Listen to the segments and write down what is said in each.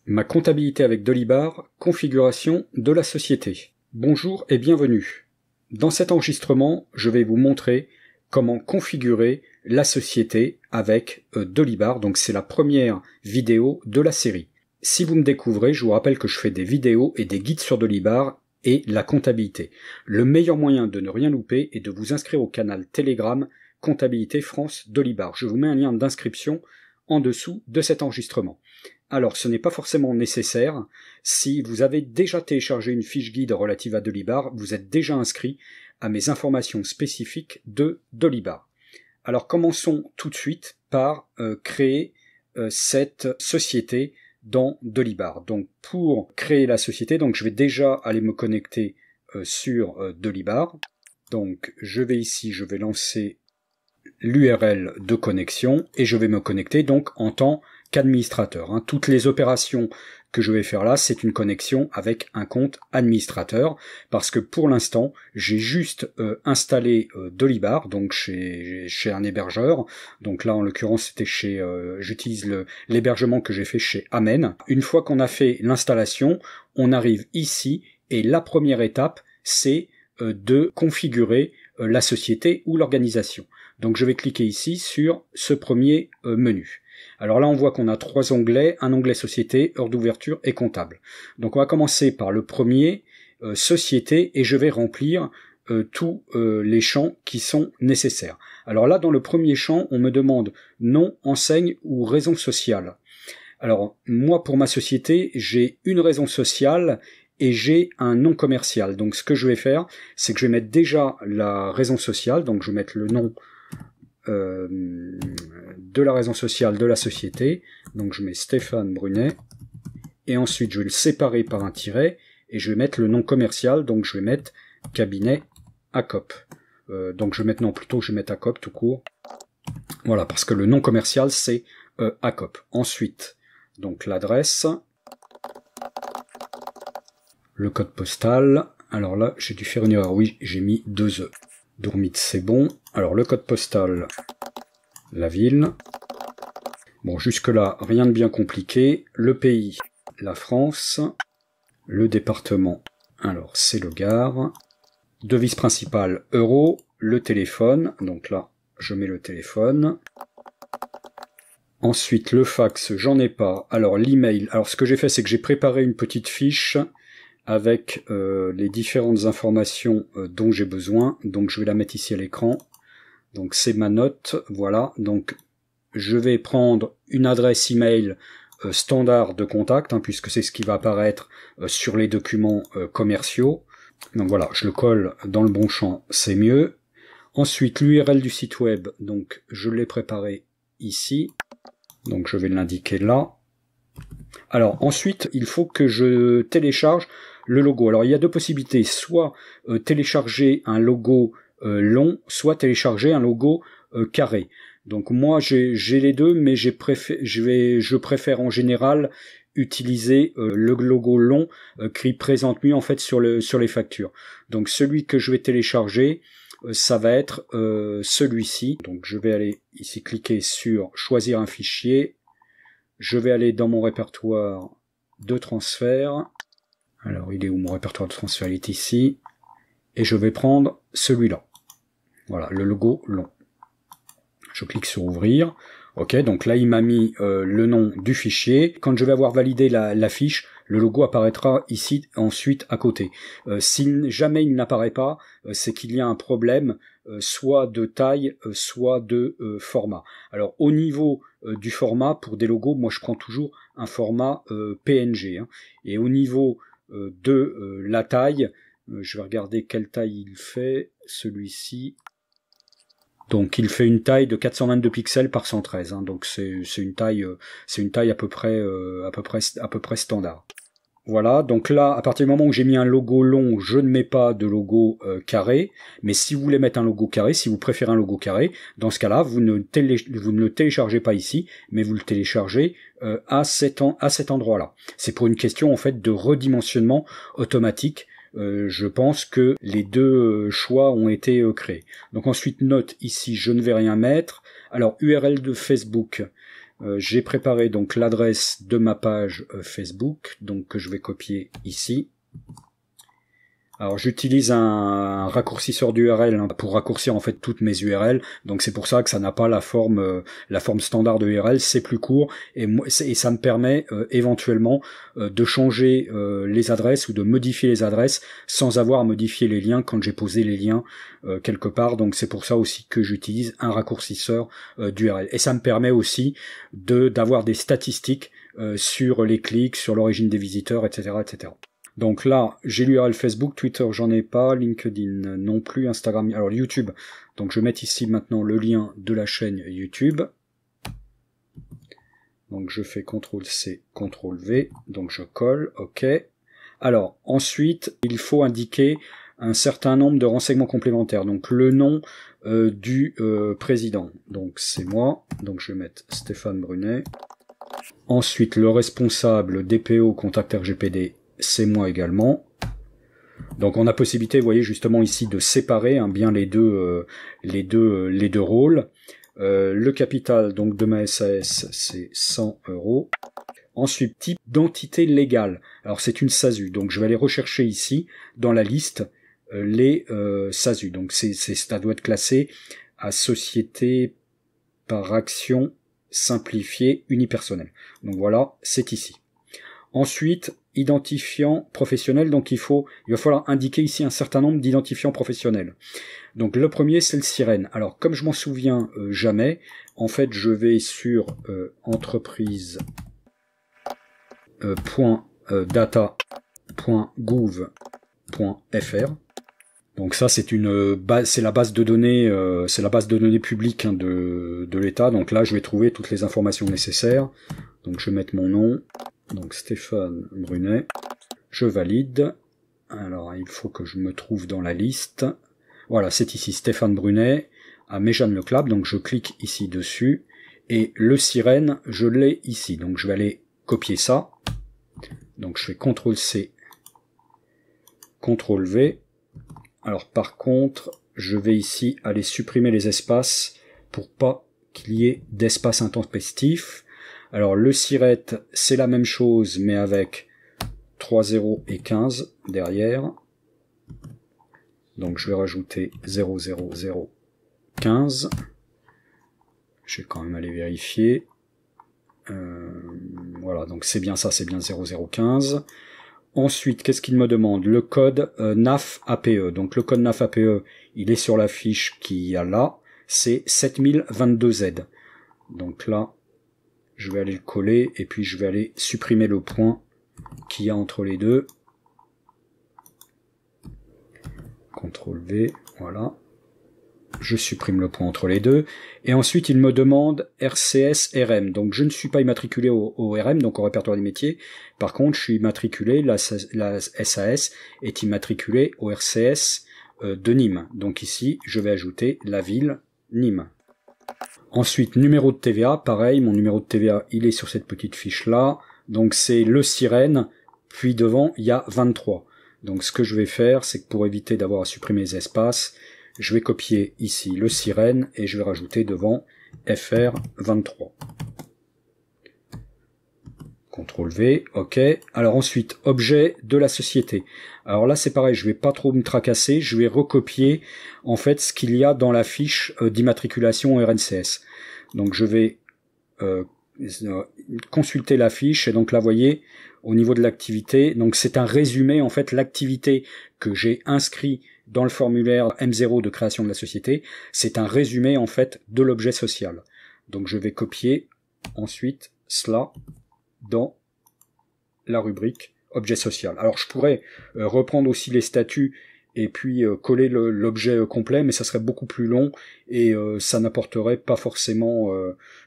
Ma comptabilité avec Dolibar, configuration de la société. Bonjour et bienvenue. Dans cet enregistrement, je vais vous montrer comment configurer la société avec Dolibar, donc c'est la première vidéo de la série. Si vous me découvrez, je vous rappelle que je fais des vidéos et des guides sur Dolibar et la comptabilité. Le meilleur moyen de ne rien louper est de vous inscrire au canal Telegram Comptabilité France Dolibar. Je vous mets un lien d'inscription en dessous de cet enregistrement. Alors, ce n'est pas forcément nécessaire. Si vous avez déjà téléchargé une fiche guide relative à Dolibar, vous êtes déjà inscrit à mes informations spécifiques de Dolibar. Alors, commençons tout de suite par créer cette société dans Dolibar. Donc, pour créer la société, donc je vais déjà aller me connecter sur Dolibar. Donc, je vais ici, je vais lancer l'URL de connexion et je vais me connecter donc en tant qu'administrateur. Toutes les opérations que je vais faire là, c'est une connexion avec un compte administrateur parce que pour l'instant, j'ai juste installé Dolibar, donc chez un hébergeur. Donc là, en l'occurrence, c'était j'utilise l'hébergement que j'ai fait chez Amen. Une fois qu'on a fait l'installation, on arrive ici et la première étape, c'est de configurer la société ou l'organisation. Donc je vais cliquer ici sur ce premier menu. Alors là on voit qu'on a trois onglets, un onglet société, heure d'ouverture et comptable. Donc on va commencer par le premier, société, et je vais remplir tous les champs qui sont nécessaires. Alors là dans le premier champ on me demande nom, enseigne ou raison sociale. Alors moi pour ma société j'ai une raison sociale et j'ai un nom commercial. Donc ce que je vais faire, c'est que je vais mettre déjà la raison sociale, donc je vais mettre le nom de la raison sociale de la société, donc je mets Stéphane Brunet, et ensuite je vais le séparer par un tiret, et je vais mettre le nom commercial, donc je vais mettre cabinet ACOP. Donc je vais mettre, non plutôt je vais mettre ACOP tout court, voilà, parce que le nom commercial c'est ACOP. Ensuite, donc l'adresse, le code postal, alors là j'ai dû faire une erreur, oui j'ai mis 2 E. Dourmit, c'est bon. Alors le code postal, la ville. Bon, jusque-là, rien de bien compliqué. Le pays, la France. Le département, alors c'est le Gard. Devise principale, euro. Le téléphone, donc là, je mets le téléphone. Ensuite, le fax, j'en ai pas. Alors l'email, alors ce que j'ai fait, c'est que j'ai préparé une petite fiche avec les différentes informations dont j'ai besoin. Donc je vais la mettre ici à l'écran. Donc c'est ma note, voilà. Donc je vais prendre une adresse email standard de contact, puisque c'est ce qui va apparaître sur les documents commerciaux. Donc voilà, je le colle dans le bon champ, c'est mieux. Ensuite l'URL du site web, donc je l'ai préparé ici. Donc je vais l'indiquer là. Alors ensuite, il faut que je télécharge le logo. Alors il y a deux possibilités, soit télécharger un logo long, soit télécharger un logo carré. Donc moi j'ai les deux, mais je préfère en général utiliser le logo long qui présente mieux en fait sur les factures. Donc celui que je vais télécharger, ça va être celui-ci. Donc je vais aller ici cliquer sur choisir un fichier. Je vais aller dans mon répertoire de transfert. Alors, il est où mon répertoire de transfert? Il est ici. Et je vais prendre celui-là. Voilà, le logo long. Je clique sur ouvrir. Ok, donc là, il m'a mis le nom du fichier. Quand je vais avoir validé la fiche, le logo apparaîtra ici, ensuite à côté. Si jamais il n'apparaît pas, c'est qu'il y a un problème, soit de taille, soit de format. Alors, au niveau du format, pour des logos, moi je prends toujours un format PNG. Et au niveau de la taille, je vais regarder quelle taille il fait, celui-ci. Donc il fait une taille de 422 pixels par 113, donc c'est une taille à peu près standard. Voilà, donc là, à partir du moment où j'ai mis un logo long, je ne mets pas de logo carré, mais si vous voulez mettre un logo carré, si vous préférez un logo carré, dans ce cas-là, vous ne le téléchargez pas ici, mais vous le téléchargez à cet endroit-là. C'est pour une question en fait de redimensionnement automatique. Je pense que les deux choix ont été créés. Donc ensuite, note ici, je ne vais rien mettre. Alors URL de Facebook. J'ai préparé donc l'adresse de ma page Facebook, donc que je vais copier ici. Alors j'utilise un raccourcisseur d'URL pour raccourcir en fait toutes mes URL, donc c'est pour ça que ça n'a pas la forme standard de URL, c'est plus court et ça me permet éventuellement de changer les adresses ou de modifier les adresses sans avoir à modifier les liens quand j'ai posé les liens quelque part, donc c'est pour ça aussi que j'utilise un raccourcisseur d'URL. Et ça me permet aussi d'avoir des statistiques sur les clics, sur l'origine des visiteurs, etc., etc. Donc là, j'ai l'URL Facebook, Twitter, j'en ai pas, LinkedIn non plus, Instagram, alors YouTube. Donc je vais mettre ici maintenant le lien de la chaîne YouTube. Donc je fais CTRL-C, CTRL-V, donc je colle, OK. Alors ensuite, il faut indiquer un certain nombre de renseignements complémentaires. Donc le nom du président, donc c'est moi, donc je vais mettre Stéphane Brunet. Ensuite, le responsable DPO contact RGPD, c'est moi également. Donc on a possibilité, vous voyez justement ici, de séparer bien les deux rôles. Le capital donc de ma SAS, c'est 100 €. Ensuite, type d'entité légale. Alors c'est une SASU, donc je vais aller rechercher ici dans la liste les SASU. Donc ça doit être classé à société par action simplifiée unipersonnelle. Donc voilà, c'est ici. Ensuite, identifiant professionnel, donc il va falloir indiquer ici un certain nombre d'identifiants professionnels. Donc le premier, c'est le sirène. Alors comme je m'en souviens jamais, en fait je vais sur entreprise.data.gouv.fr. Donc ça c'est la base de données, publique de l'État. Donc là je vais trouver toutes les informations nécessaires. Donc je vais mettre mon nom. Donc Stéphane Brunet, je valide. Alors il faut que je me trouve dans la liste. Voilà, c'est ici Stéphane Brunet à Méjeanne-le-Clap, donc je clique ici dessus. Et le sirène, je l'ai ici. Donc je vais aller copier ça. Donc je fais CTRL-C, CTRL-V. Alors par contre, je vais ici aller supprimer les espaces pour pas qu'il y ait d'espace intempestif. Alors le sirette, c'est la même chose, mais avec 3 0 et 15 derrière. Donc je vais rajouter 0, 0, 0, 15. Je vais quand même aller vérifier. Voilà, donc c'est bien ça, c'est bien 0, 0, 15. Ensuite, qu'est-ce qu'il me demande? Le code NAF APE. Donc le code NAF APE, il est sur la fiche qu'il y a là. C'est 7022Z. Donc là, je vais aller le coller et puis je vais aller supprimer le point qu'il y a entre les deux. CTRL-V, voilà. Je supprime le point entre les deux. Et ensuite, il me demande RCS-RM. Donc, je ne suis pas immatriculé au RM, donc au répertoire des métiers. Par contre, je suis immatriculé, la SAS est immatriculée au RCS de Nîmes. Donc ici, je vais ajouter la ville Nîmes. Ensuite, numéro de TVA, pareil, mon numéro de TVA, il est sur cette petite fiche-là. Donc c'est le sirène, puis devant, il y a 23. Donc ce que je vais faire, c'est que pour éviter d'avoir à supprimer les espaces, je vais copier ici le sirène et je vais rajouter devant FR23. CTRL-V, OK. Alors ensuite, objet de la société. Alors là, c'est pareil, je vais pas trop me tracasser, je vais recopier en fait ce qu'il y a dans la fiche d'immatriculation au RNCS. Donc je vais consulter la fiche et donc là, vous voyez, au niveau de l'activité, donc c'est un résumé, en fait, l'activité que j'ai inscrit dans le formulaire M0 de création de la société, c'est un résumé, en fait, de l'objet social. Donc je vais copier ensuite cela dans la rubrique objet social. Alors je pourrais reprendre aussi les statuts et puis coller l'objet complet, mais ça serait beaucoup plus long et ça n'apporterait pas forcément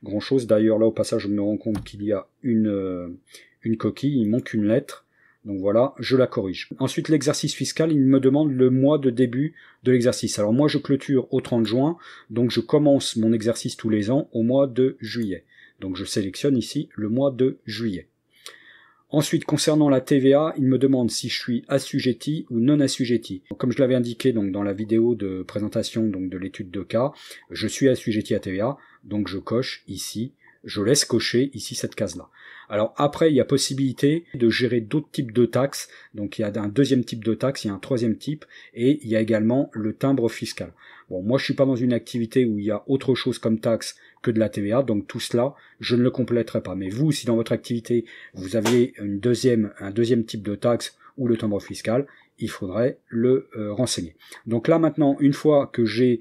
grand chose. D'ailleurs là au passage je me rends compte qu'il y a une coquille, il manque une lettre. Donc voilà, je la corrige. Ensuite, l'exercice fiscal, il me demande le mois de début de l'exercice. Alors moi, je clôture au 30 juin, donc je commence mon exercice tous les ans au mois de juillet. Donc je sélectionne ici le mois de juillet. Ensuite, concernant la TVA, il me demande si je suis assujetti ou non assujetti. Comme je l'avais indiqué donc dans la vidéo de présentation donc de l'étude de cas, je suis assujetti à TVA, donc je coche ici je laisse cocher ici cette case-là. Alors après, il y a possibilité de gérer d'autres types de taxes. Donc il y a un deuxième type de taxe, il y a un troisième type, et il y a également le timbre fiscal. Bon, moi je suis pas dans une activité où il y a autre chose comme taxe que de la TVA, donc tout cela, je ne le compléterai pas. Mais vous, si dans votre activité, vous aviez un deuxième type de taxe ou le timbre fiscal, il faudrait le renseigner. Donc là maintenant, une fois que j'ai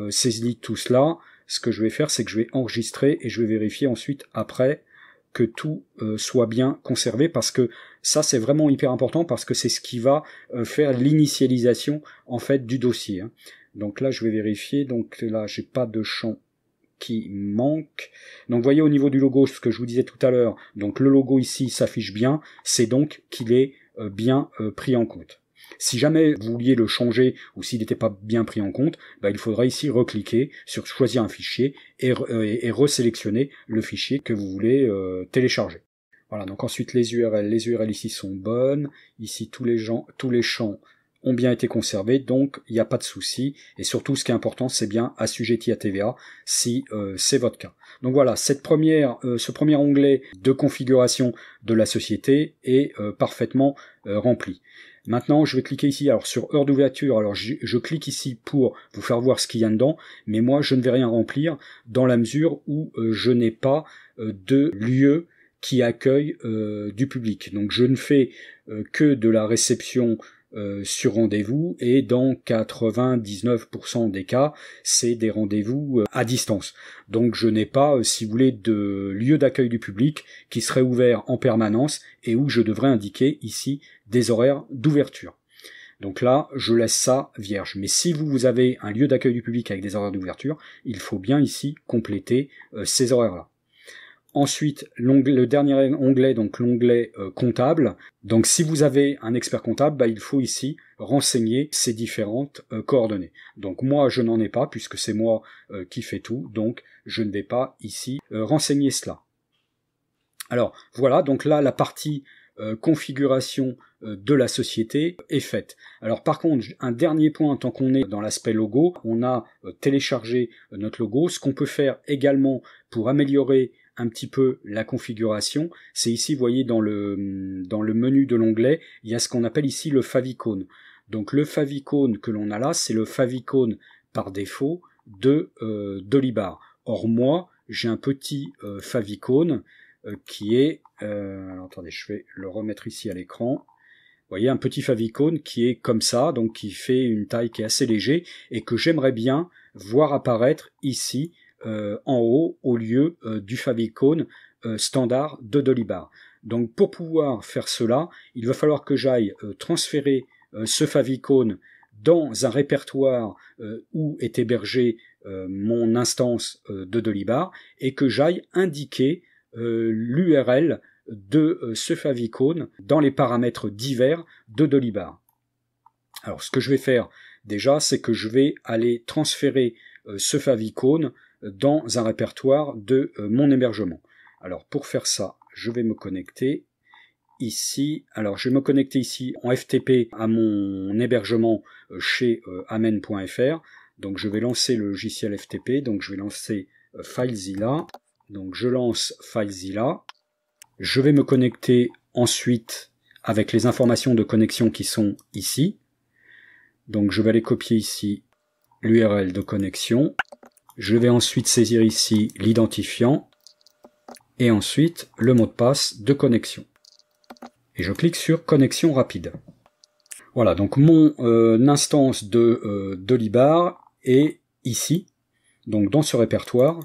saisi tout cela, ce que je vais faire, c'est que je vais enregistrer et je vais vérifier ensuite après que tout soit bien conservé, parce que ça c'est vraiment hyper important, parce que c'est ce qui va faire l'initialisation en fait du dossier. Donc là je vais vérifier, donc là j'ai pas de champ qui manque. Donc vous voyez au niveau du logo, ce que je vous disais tout à l'heure, donc le logo ici s'affiche bien, c'est donc qu'il est bien pris en compte. Si jamais vous vouliez le changer ou s'il n'était pas bien pris en compte, il faudra ici recliquer sur choisir un fichier et resélectionner le fichier que vous voulez télécharger. Voilà, donc ensuite les URL ici sont bonnes, ici tous les champs ont bien été conservés, donc il n'y a pas de souci, et surtout ce qui est important, c'est bien assujetti à TVA si c'est votre cas. Donc voilà, ce premier onglet de configuration de la société est parfaitement rempli. Maintenant, je vais cliquer ici sur heure d'ouverture. Alors je clique ici pour vous faire voir ce qu'il y a dedans, mais moi je ne vais rien remplir dans la mesure où je n'ai pas de lieu qui accueille du public. Donc je ne fais que de la réception sur rendez-vous, et dans 99% des cas, c'est des rendez-vous à distance. Donc je n'ai pas, si vous voulez, de lieu d'accueil du public qui serait ouvert en permanence et où je devrais indiquer ici des horaires d'ouverture. Donc là, je laisse ça vierge. Mais si vous avez un lieu d'accueil du public avec des horaires d'ouverture, il faut bien ici compléter ces horaires-là. Ensuite, le dernier onglet, donc l'onglet comptable. Donc si vous avez un expert comptable, il faut ici renseigner ces différentes coordonnées. Donc moi, je n'en ai pas, puisque c'est moi qui fais tout, donc je ne vais pas ici renseigner cela. Alors voilà, donc là, la partie configuration de la société est faite. Alors par contre, un dernier point, tant qu'on est dans l'aspect logo, on a téléchargé notre logo. Ce qu'on peut faire également pour améliorer un petit peu la configuration, c'est ici, vous voyez, dans le menu de l'onglet, il y a ce qu'on appelle ici le favicon. Donc le favicon que l'on a là, c'est le favicon par défaut de Dolibar. Or moi, j'ai un petit favicon qui est... alors attendez, je vais le remettre ici à l'écran. Vous voyez, un petit favicon qui est comme ça, donc qui fait une taille qui est assez léger, et que j'aimerais bien voir apparaître ici, en haut, au lieu du favicon standard de Dolibar. Donc pour pouvoir faire cela, il va falloir que j'aille transférer ce favicon dans un répertoire où est hébergé mon instance de Dolibar, et que j'aille indiquer l'URL de ce favicon dans les paramètres divers de Dolibar. Alors ce que je vais faire déjà, c'est que je vais aller transférer ce favicon dans un répertoire de mon hébergement. Alors pour faire ça, je vais me connecter ici. Alors je vais me connecter ici en FTP à mon hébergement chez amen.fr. Donc je vais lancer le logiciel FTP, donc je vais lancer FileZilla. Donc je lance FileZilla. Je vais me connecter ensuite avec les informations de connexion qui sont ici. Donc je vais aller copier ici l'URL de connexion. Je vais ensuite saisir ici l'identifiant et ensuite le mot de passe de connexion. Et je clique sur connexion rapide. Voilà, donc mon instance de Dolibar est ici, donc dans ce répertoire.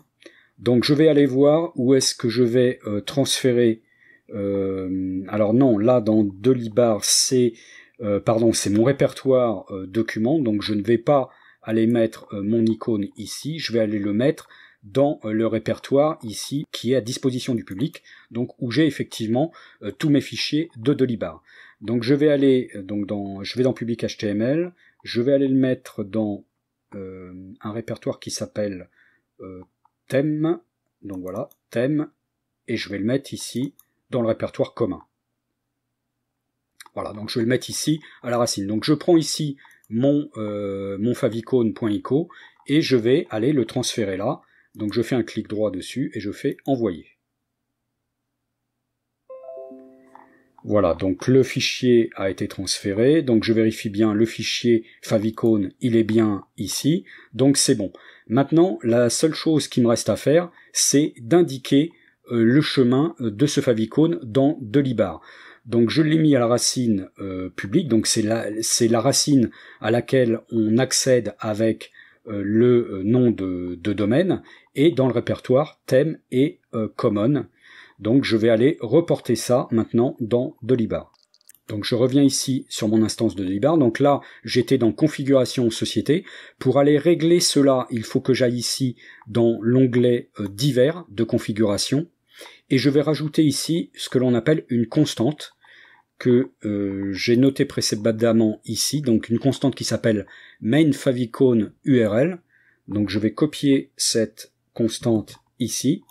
Donc je vais aller voir où est-ce que je vais transférer. Alors non, là dans Dolibar c'est mon répertoire document, donc je ne vais pas aller mettre mon icône ici, je vais aller le mettre dans le répertoire ici qui est à disposition du public, donc où j'ai effectivement tous mes fichiers de Dolibar. Donc je vais aller je vais dans public HTML, je vais aller le mettre dans un répertoire qui s'appelle thème, donc voilà, thème, et je vais le mettre ici dans le répertoire commun. Voilà, donc je vais le mettre ici à la racine. Donc je prends ici mon favicon.ico et je vais aller le transférer là Donc je fais un clic droit dessus et je fais envoyer. Voilà, donc le fichier a été transféré, donc je vérifie bien le fichier favicon, il est bien ici, donc c'est bon. Maintenant, la seule chose qui me reste à faire, c'est d'indiquer le chemin de ce favicon dans Delibar. Donc je l'ai mis à la racine publique, donc c'est la racine à laquelle on accède avec le nom de domaine, et dans le répertoire thème et common. Donc je vais aller reporter ça maintenant dans Delibar. Donc je reviens ici sur mon instance de Delibar. Donc là, j'étais dans configuration société. Pour aller régler cela, il faut que j'aille ici dans l'onglet divers de configuration. Et je vais rajouter ici ce que l'on appelle une constante que j'ai noté précédemment ici. Donc une constante qui s'appelle main favicon URL. Donc je vais copier cette constante ici.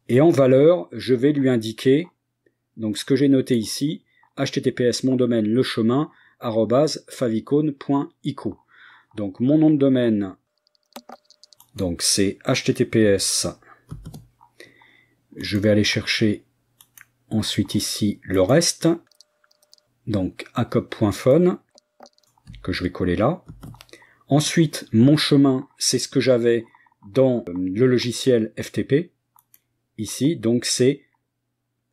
Et en valeur, je vais lui indiquer, donc ce que j'ai noté ici, https mon domaine le chemin @favicon.ico. Donc mon nom de domaine, donc c'est https. Je vais aller chercher ensuite ici le reste, donc acop.phone, que je vais coller là. Ensuite, mon chemin, c'est ce que j'avais dans le logiciel FTP. Ici, donc c'est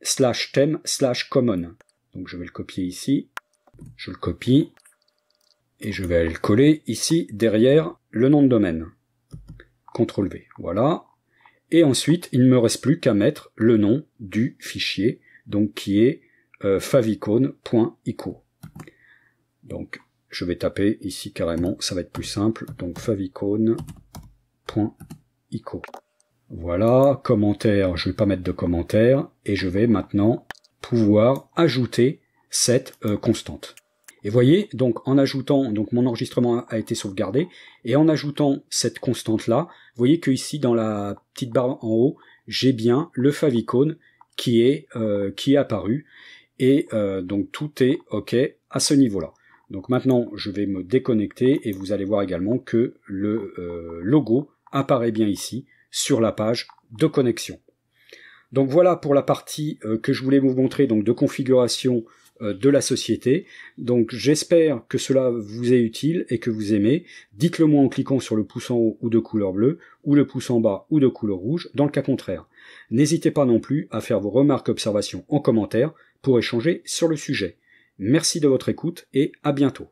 /theme/common. Donc je vais le copier ici, je le copie, et je vais aller le coller ici derrière le nom de domaine. CTRL V, voilà. Et ensuite, il ne me reste plus qu'à mettre le nom du fichier, donc qui est favicon.ico. Donc je vais taper ici carrément, ça va être plus simple, donc favicon.ico. Voilà, commentaire, je ne vais pas mettre de commentaire, et je vais maintenant pouvoir ajouter cette constante. Et voyez, donc en ajoutant, donc mon enregistrement a été sauvegardé, et en ajoutant cette constante-là, vous voyez que ici dans la petite barre en haut, j'ai bien le favicon qui est apparu, et donc tout est OK à ce niveau-là. Donc maintenant, je vais me déconnecter, et vous allez voir également que le logo apparaît bien ici, sur la page de connexion. Donc voilà pour la partie que je voulais vous montrer, donc de configuration de la société. Donc j'espère que cela vous est utile et que vous aimez. Dites-le moi en cliquant sur le pouce en haut ou de couleur bleue, ou le pouce en bas ou de couleur rouge, dans le cas contraire. N'hésitez pas non plus à faire vos remarques et observations en commentaire pour échanger sur le sujet. Merci de votre écoute et à bientôt.